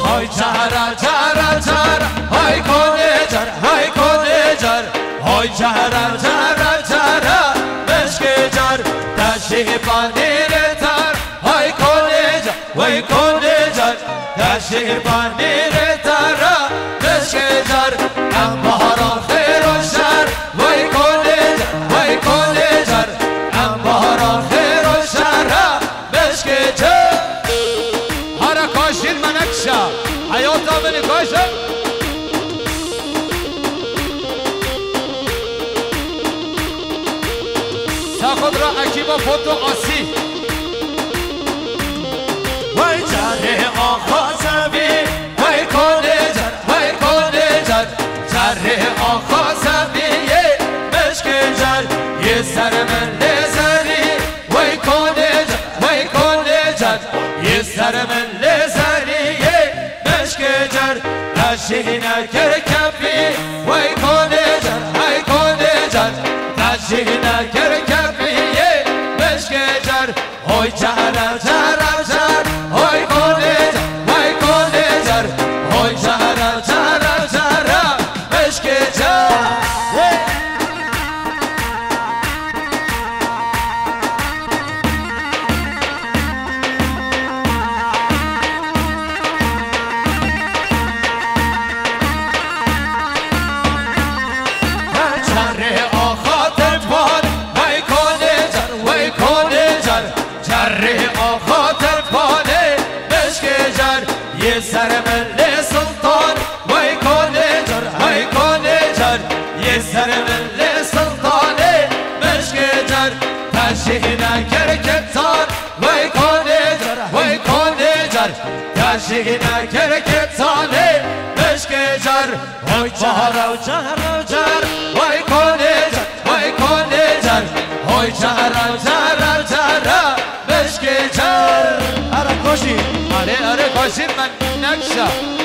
های جهره جهره جهره های کنه جر های کنه جر های جهره جهره جهره مشک جر تشی پنیر تر های کنه جر وای کنه جر تشی پنیر تر مشک جر ام بهاران خیر و شر وای کنه جر وای کنه جر ام بهاران خیر و شر مشک جر هر کاشین منکشه حیاتا منی کاشه تاخد را اکیبا فوتو آسی وای جره آقا زمین وای کنه جر وای کنه جر جره آقا زمین مشک جر یه سر من لزری وای کنه جر وای کنه جر یه سر من لزری مشک جر نشینه که کفی وای کنه جر وای کنه جر نشینه که کفی مشک جر های جهرم جهرم جر های کنه جر وای کنه جر های جهرم جهرم جهرم مشک جر یه سر مل سلطان وای کنه جر وای کنه جر یه سر مل سلطان مشک جر تشیه نکر کتان وای کنه جر وای کنه جر تشیه نکر کتان مشک جر وای جهر و جهر و جر وای کنه جر وای کنه جر وای جهر و جهر و جر مشک جر اره کاشی اره کاشی من نکشه